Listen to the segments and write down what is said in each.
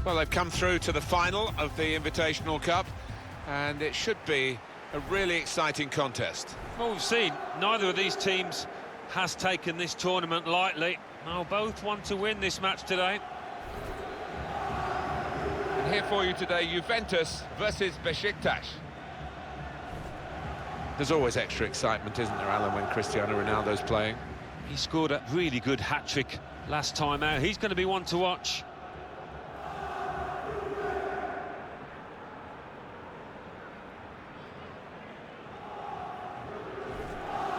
Well, they've come through to the final of the Invitational Cup, and it should be a really exciting contest. Well, we've seen neither of these teams has taken this tournament lightly. They'll both want to win this match today. And here for you today, Juventus versus Besiktas. There's always extra excitement, isn't there, Alan, when Cristiano Ronaldo's playing? He scored a really good hat-trick last time out. He's going to be one to watch.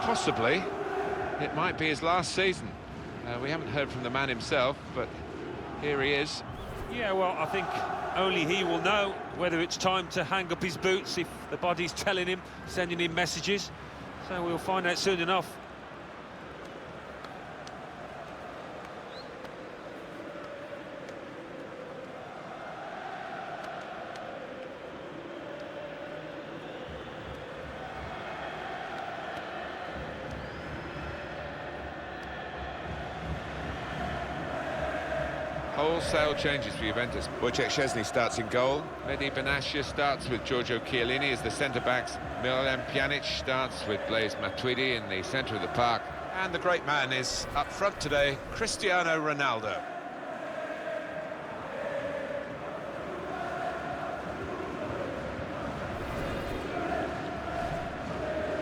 Possibly. It might be his last season. We haven't heard from the man himself, but here he is. Yeah, well, I think only he will know whether it's time to hang up his boots, if the body's telling him, sending him messages. So we'll find out soon enough. Wholesale changes for Juventus. Wojciech Szczesny starts in goal. Mehdi Benatia starts with Giorgio Chiellini as the centre-backs. Miralem Pjanic starts with Blaise Matuidi in the centre of the park. And the great man is up front today, Cristiano Ronaldo.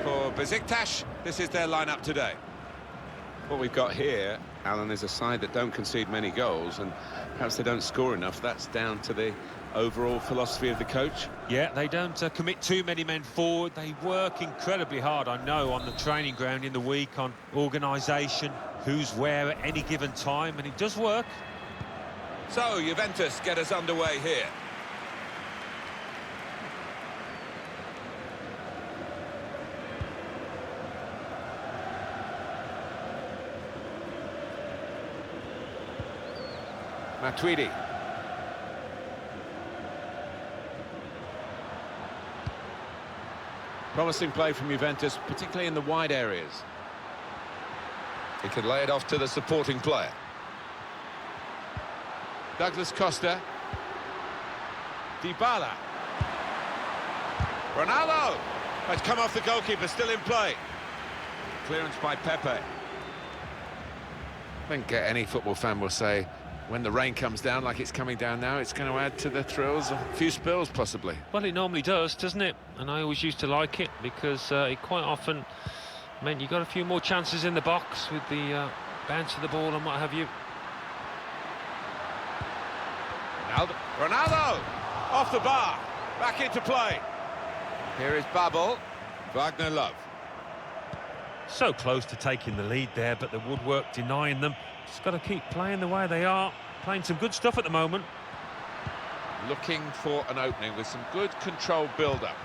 For Besiktas, this is their lineup today. What we've got here, Alan, is a side that don't concede many goals, and perhaps they don't score enough. That's down to the overall philosophy of the coach. Yeah, they don't commit too many men forward. They work incredibly hard, I know, on the training ground in the week, on organisation, who's where at any given time, and it does work. So, Juventus get us underway here. Matuidi. Promising play from Juventus, particularly in the wide areas. He can lay it off to the supporting player. Douglas Costa. Dybala. Ronaldo! It's come off the goalkeeper, still in play. Clearance by Pepe. I think any football fan will say, when the rain comes down like it's coming down now, it's going to add to the thrills, a few spills possibly. Well, it normally does, doesn't it? And I always used to like it because it quite often meant you got a few more chances in the box with the bounce of the ball and what have you. Ronaldo! Off the bar, back into play. Here is Babel, Wagner Love. So close to taking the lead there, but the woodwork denying them. Just got to keep playing the way they are. Playing some good stuff at the moment. Looking for an opening with some good controlled build-up.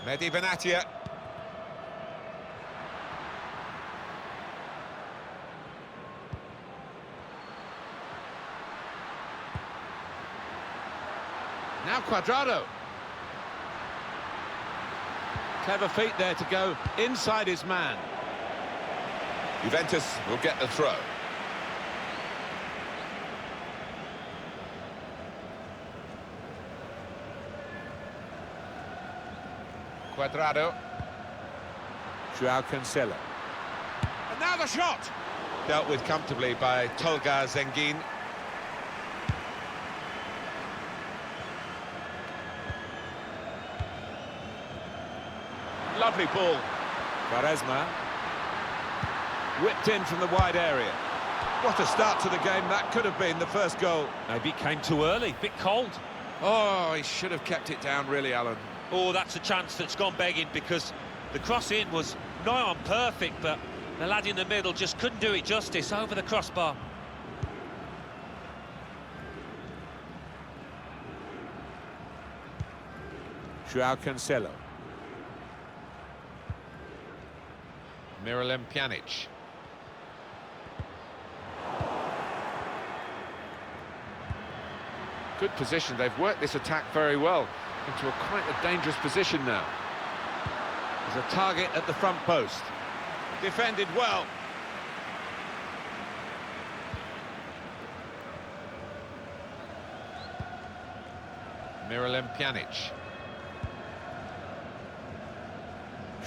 Mehdi Benatia. Now Cuadrado. Clever feet there to go inside his man. Juventus will get the throw. Cuadrado. Joao Cancelo. And now the shot! Dealt with comfortably by Tolga Zengin. Lovely ball. Quaresma. Whipped in from the wide area. What a start to the game that could have been, the first goal. Maybe it came too early, bit cold. Oh, he should have kept it down, really, Alan. Oh, that's a chance that's gone begging, because the cross-in was nigh on perfect, but the lad in the middle just couldn't do it justice over the crossbar. Joao Cancelo. Miralem Pjanic. Good position. They've worked this attack very well into quite a dangerous position now. There's a target at the front post. Defended well. Miralem Pjanic.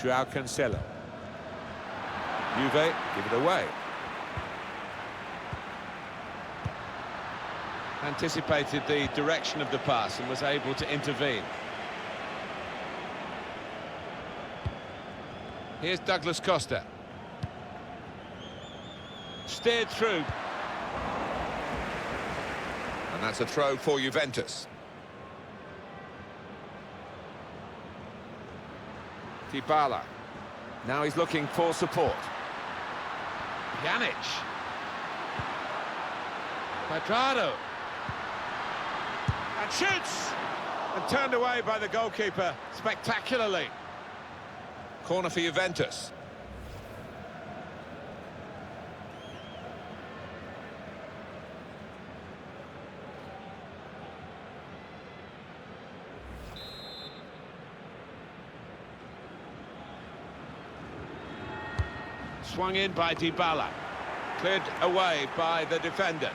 Joao Cancelo. Juve give it away. Anticipated the direction of the pass and was able to intervene. Here's Douglas Costa. Steered through. And that's a throw for Juventus. Dybala. Now he's looking for support. Pjanic. Cuadrado. And shoots! And turned away by the goalkeeper spectacularly. Corner for Juventus. Swung in by Dybala. Cleared away by the defender.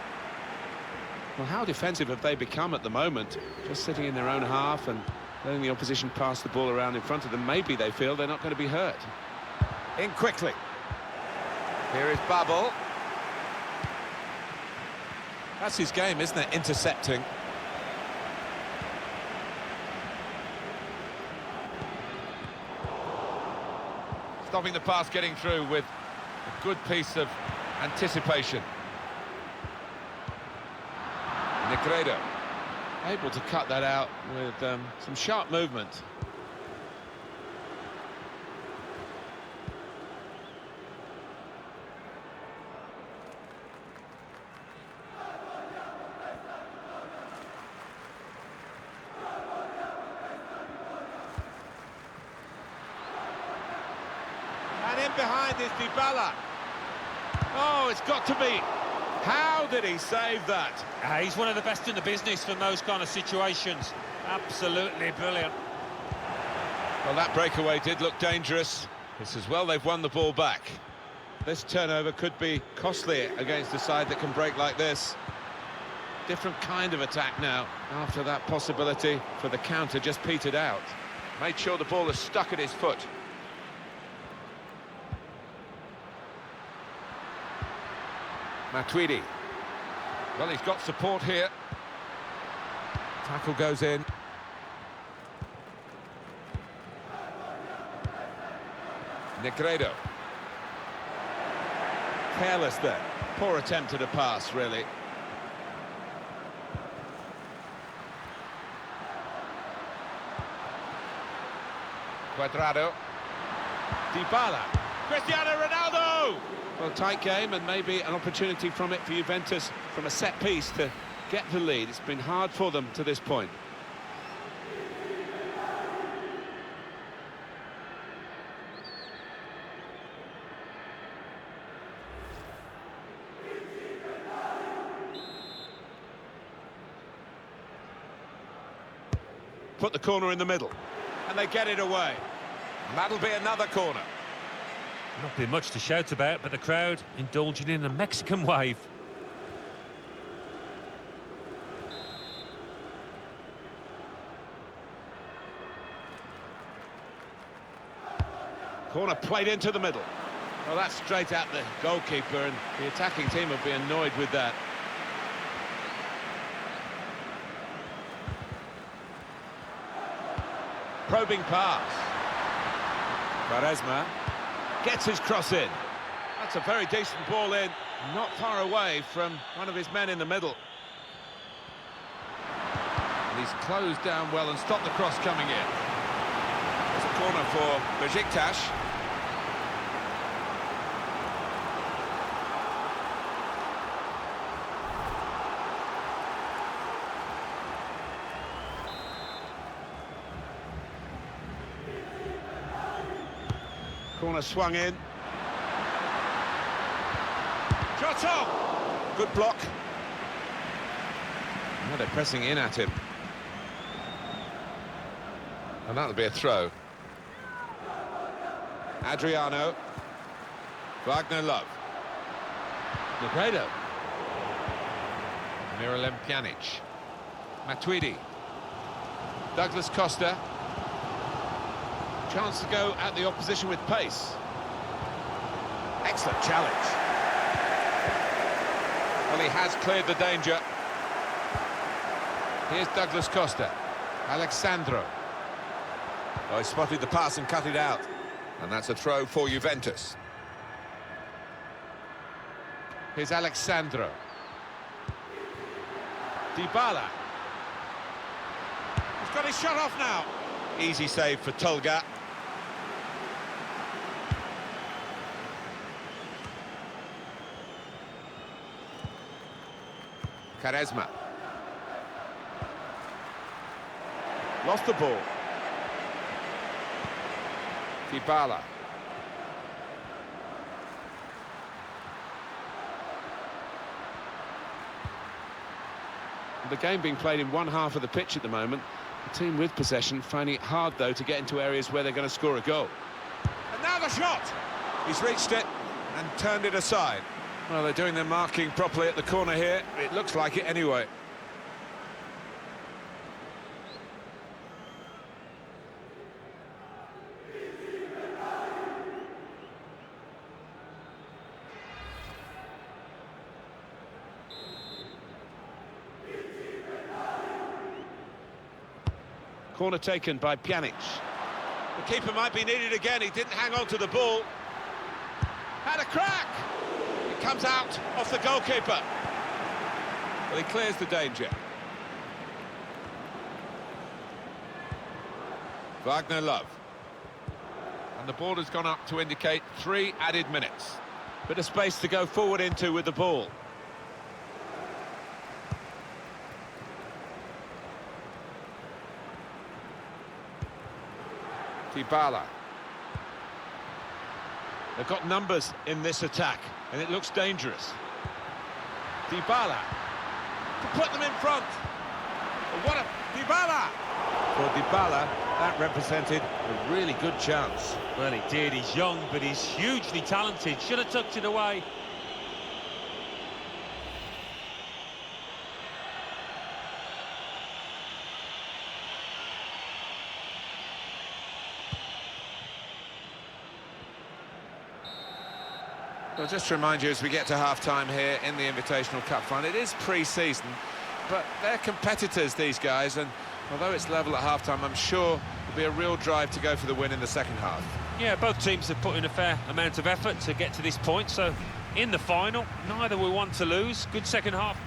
Well, how defensive have they become at the moment? Just sitting in their own half and letting the opposition pass the ball around in front of them. Maybe they feel they're not going to be hurt. In quickly. Here is Babel. That's his game, isn't it? Intercepting. Stopping the pass getting through with a good piece of anticipation. Negredo. Able to cut that out with some sharp movement. And in behind is Dybala. Oh, it's got to be. How did he save that? He's one of the best in the business from those kind of situations. Absolutely brilliant. Well, that breakaway did look dangerous. It's as well they've won the ball back. This turnover could be costly against a side that can break like this. Different kind of attack now, after that possibility for the counter just petered out. Made sure the ball is stuck at his foot. Matuidi. Well, he's got support here. Tackle goes in. Negredo. Careless there. Poor attempt at a pass, really. Cuadrado. Dybala. Cristiano Ronaldo! Well, tight game and maybe an opportunity from it for Juventus from a set piece to get the lead. It's been hard for them to this point. Put the corner in the middle, and they get it away. And that'll be another corner. Not been much to shout about, but the crowd indulging in a Mexican wave. Corner played into the middle. Well, that's straight at the goalkeeper, and the attacking team will be annoyed with that. Probing pass. Quaresma gets his cross in. That's a very decent ball in, not far away from one of his men in the middle. And he's closed down well and stopped the cross coming in. There's a corner for Besiktas. Corner swung in. Shot on! Good block. Now they're pressing in at him. And that'll be a throw. Adriano. Wagner Love. Negredo. Miralem Pjanic. Matuidi. Douglas Costa. Chance to go at the opposition with pace. Excellent challenge. Well, he has cleared the danger. Here's Douglas Costa. Alexandro. Oh, he spotted the pass and cut it out. And that's a throw for Juventus. Here's Alexandro. Dybala. He's got his shot off now. Easy save for Tolga. Quaresma. Lost the ball. Dybala. The game being played in one half of the pitch at the moment. The team with possession finding it hard, though, to get into areas where they're going to score a goal. And now the shot! He's reached it and turned it aside. Well, they're doing their marking properly at the corner here. It looks like it anyway. Corner taken by Pjanic. The keeper might be needed again. He didn't hang on to the ball. Had a crack! It comes out off the goalkeeper. Well, he clears the danger. Wagner Love. And the ball has gone up to indicate 3 added minutes. Bit of space to go forward into with the ball. Dybala. They've got numbers in this attack, and it looks dangerous. Dybala to put them in front. What a Dybala! For Dybala, that represented a really good chance. Well, he did. He's young, but he's hugely talented. Should have tucked it away. Well, just to remind you, as we get to half-time here in the Invitational Cup final, it is pre-season, but they're competitors, these guys, and although it's level at half-time, I'm sure there'll be a real drive to go for the win in the second half. Yeah, both teams have put in a fair amount of effort to get to this point, so in the final, neither will want to lose. Good second half.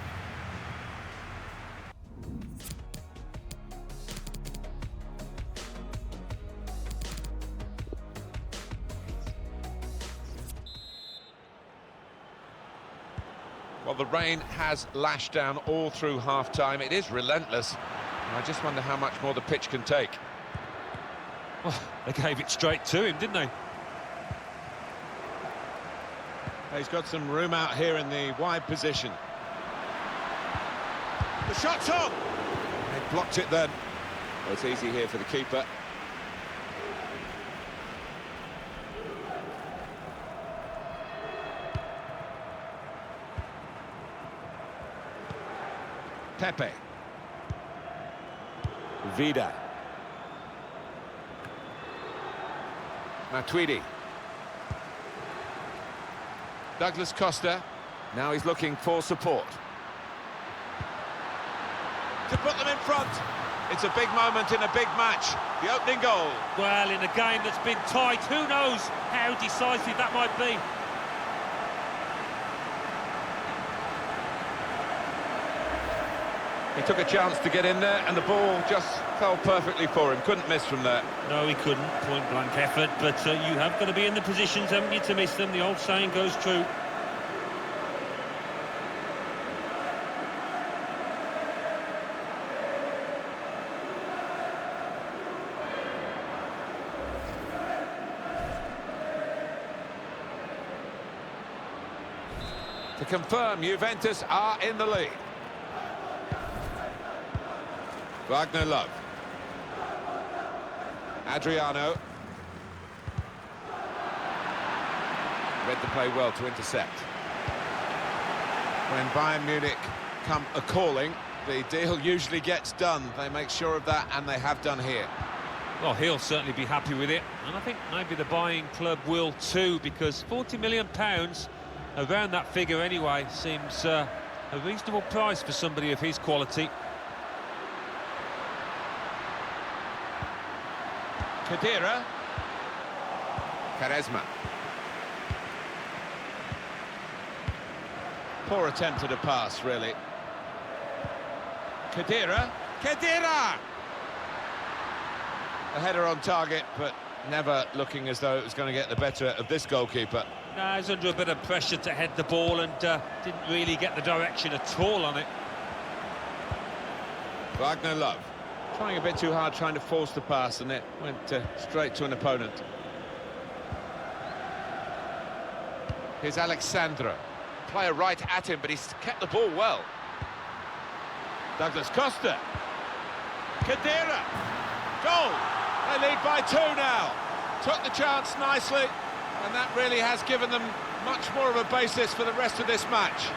Well, the rain has lashed down all through half-time. It is relentless, and I just wonder how much more the pitch can take. Well, they gave it straight to him, didn't they? He's got some room out here in the wide position. The shot's on! They blocked it then. Well, it's easy here for the keeper. Pepe. Vida. Matuidi. Douglas Costa. Now he's looking for support. To put them in front. It's a big moment in a big match. The opening goal. Well, in a game that's been tight, who knows how decisive that might be. He took a chance to get in there, and the ball just fell perfectly for him. Couldn't miss from there. No, he couldn't. Point-blank effort, but you have got to be in the positions, haven't you, to miss them? The old saying goes true. To confirm, Juventus are in the lead. Wagner Love. Adriano. Read the play well to intercept. When Bayern Munich come a-calling, the deal usually gets done. They make sure of that, and they have done here. Well, he'll certainly be happy with it, and I think maybe the buying club will too, because £40 million, around that figure anyway, seems a reasonable price for somebody of his quality. Khedira. Quaresma. Poor attempt at a pass, really. Khedira. Khedira! A header on target, but never looking as though it was going to get the better of this goalkeeper. No, he's under a bit of pressure to head the ball and didn't really get the direction at all on it. Wagner Love. Trying a bit too hard, trying to force the pass, and it went straight to an opponent. Here's Alexandro. Player right at him, but he's kept the ball well. Douglas Costa. Khedira. Goal! They lead by 2 now. Took the chance nicely, and that really has given them much more of a basis for the rest of this match.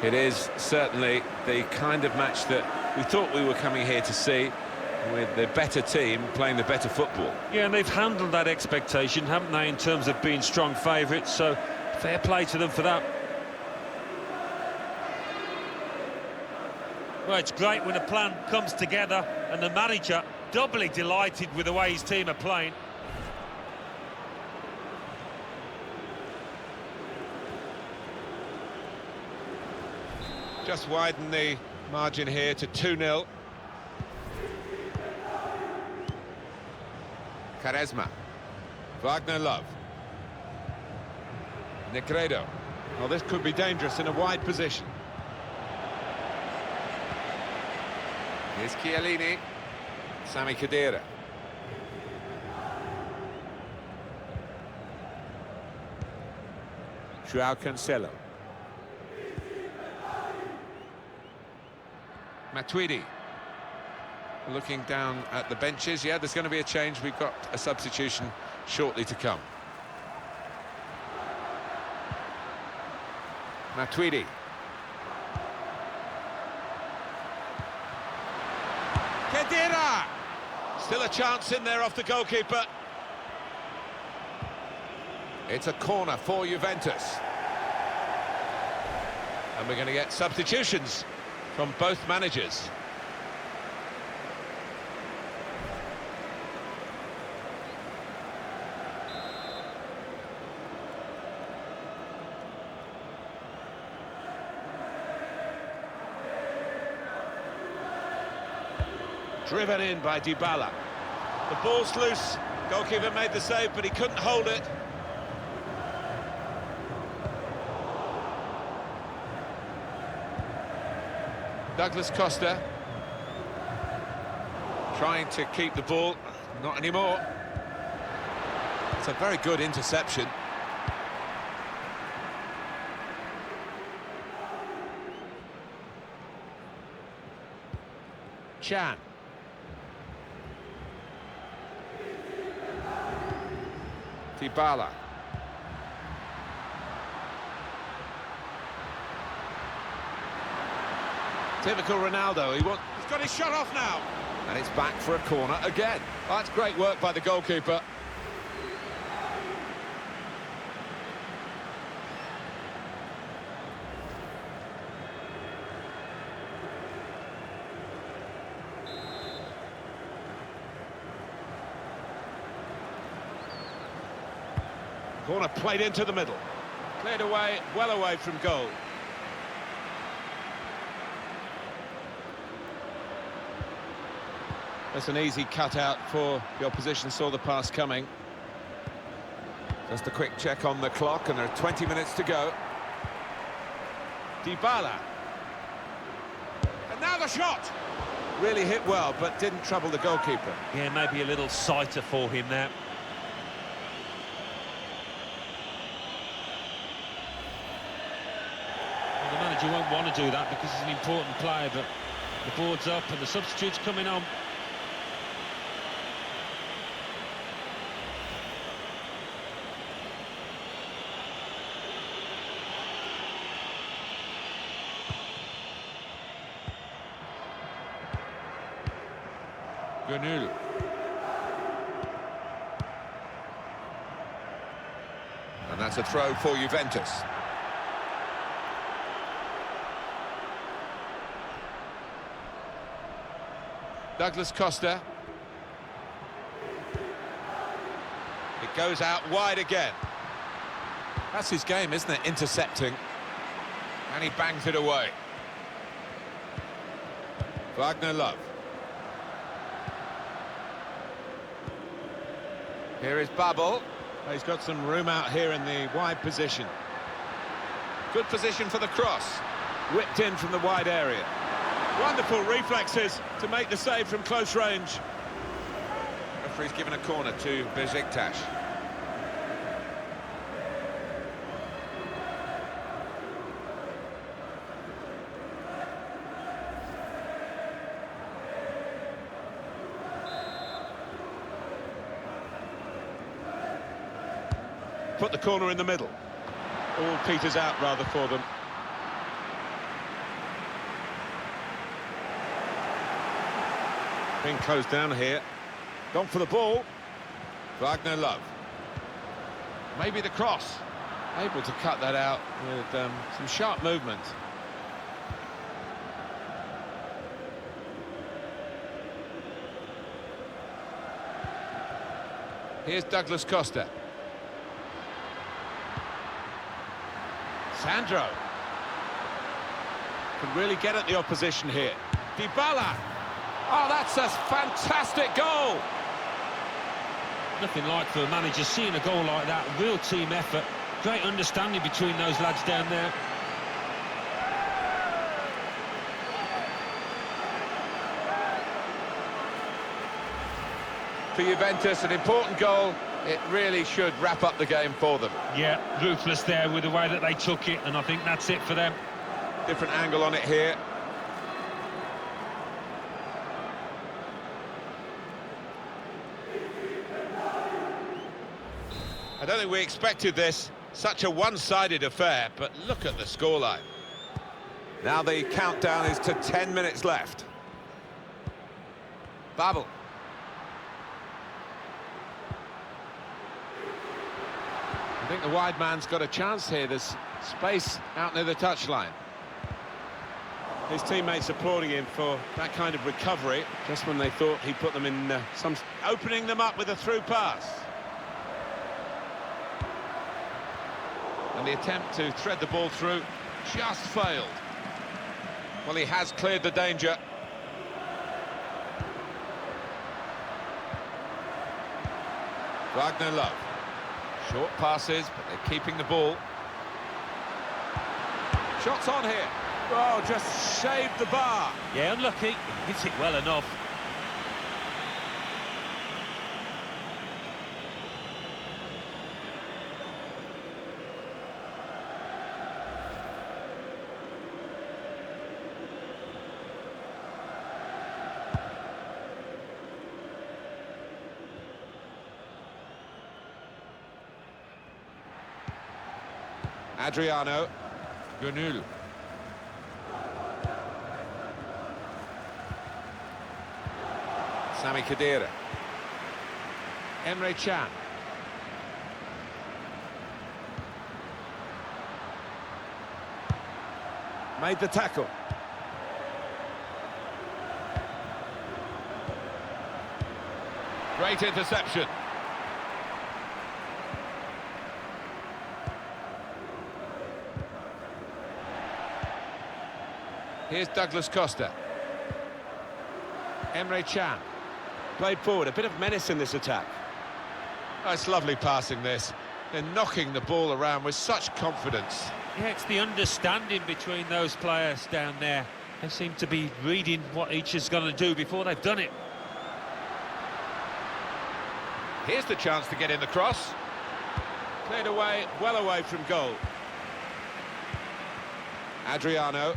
It is certainly the kind of match that we thought we were coming here to see, with the better team playing the better football. Yeah, and they've handled that expectation, haven't they, in terms of being strong favourites, so fair play to them for that. Well, it's great when a plan comes together and the manager doubly delighted with the way his team are playing. Just widen the margin here to 2-0. Quaresma. Wagner Love. Negredo. Well, this could be dangerous in a wide position. Here's Chiellini. Sami Khedira. Joao Cancelo. Matuidi. Looking down at the benches. Yeah, there's going to be a change. We've got a substitution shortly to come. Matuidi. Khedira! Still a chance in there off the goalkeeper. It's a corner for Juventus. And we're going to get substitutions from both managers. Driven in by Dybala. The ball's loose. Goalkeeper made the save, but he couldn't hold it. Douglas Costa. Trying to keep the ball. Not anymore. It's a very good interception. Chan. Dybala. Typical Ronaldo. He's got his shot off now. And it's back for a corner again. Well, that's great work by the goalkeeper. Corner played into the middle. Cleared away, well away from goal. That's an easy cutout for the opposition, saw the pass coming. Just a quick check on the clock, and there are 20 minutes to go. Dybala. And now the shot! Really hit well, but didn't trouble the goalkeeper. Yeah, maybe a little sighter for him now. Well, the manager won't want to do that because he's an important player, but The board's up and the substitute's coming on. Gönül. And that's a throw for Juventus. Douglas Costa. It goes out wide again. That's his game, isn't it? Intercepting. And he bangs it away. Wagner Love. Here is Babel. He's got some room out here in the wide position. Good position for the cross. Whipped in from the wide area. Wonderful reflexes to make the save from close range. Referee's given a corner to Besiktas. Put the corner in the middle. All peters out rather for them. Being closed down here. Gone for the ball. Wagner Love. Maybe the cross. Able to cut that out with some sharp movement. Here's Douglas Costa. Sandro. Can really get at the opposition here. Dybala. Oh, that's a fantastic goal! Nothing like for a manager seeing a goal like that. Real team effort. Great understanding between those lads down there. For Juventus, an important goal. It really should wrap up the game for them. Yeah, ruthless there with the way that they took it, and I think that's it for them. Different angle on it here. I don't think we expected this. Such a one-sided affair, but look at the scoreline. Now the countdown is to 10 minutes left. Babel. I think the wide man's got a chance here. There's space out near the touchline. His teammates applauding him for that kind of recovery, just when they thought he put them in opening them up with a through pass. And the attempt to thread the ball through just failed. Well, he has cleared the danger. Wagner Love. Short passes, but they're keeping the ball. Shots on here. Oh, just shaved the bar. Yeah, unlucky. Hits it well enough. Adriano. Gönül. Sami Khedira. Emre Can. Made the tackle. Great interception. Here's Douglas Costa. Emre Can. Played forward, a bit of menace in this attack. Oh, it's lovely passing this. They're knocking the ball around with such confidence. Yeah, it's the understanding between those players down there. They seem to be reading what each is going to do before they've done it. Here's the chance to get in the cross. Cleared away, well away from goal. Adriano.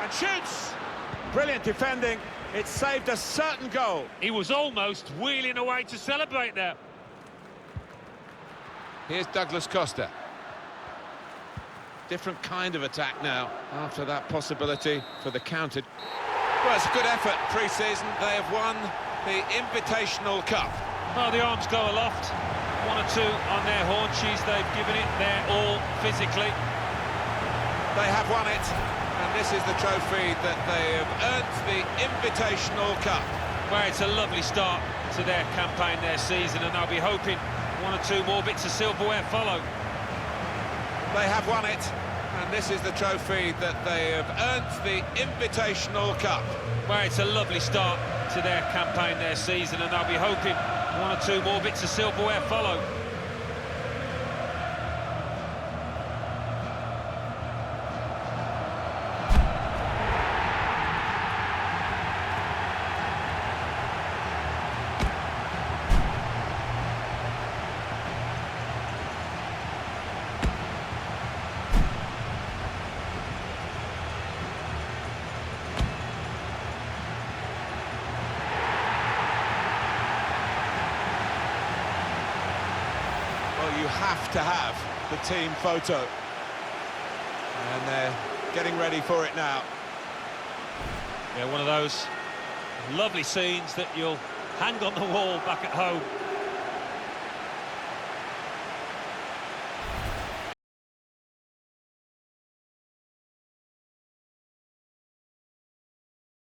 And shoots! Brilliant defending. It saved a certain goal. He was almost wheeling away to celebrate there. Here's Douglas Costa. Different kind of attack now after that possibility for the counter. Well, it's a good effort pre-season. They have won the Invitational Cup. Oh, the arms go aloft. 1 or 2 on their haunches. They've given it their all physically. They have won it, and this is the trophy that they have earned, the Invitational Cup. Well, it's a lovely start to their campaign, their season, and they'll be hoping 1 or 2 more bits of silverware follow. They have won it, and this is the trophy that they have earned, the Invitational Cup. Well, it's a lovely start to their campaign, their season, and they'll be hoping 1 or 2 more bits of silverware follow. You have to have the team photo. And they're getting ready for it now. Yeah, one of those lovely scenes that you'll hang on the wall back at home.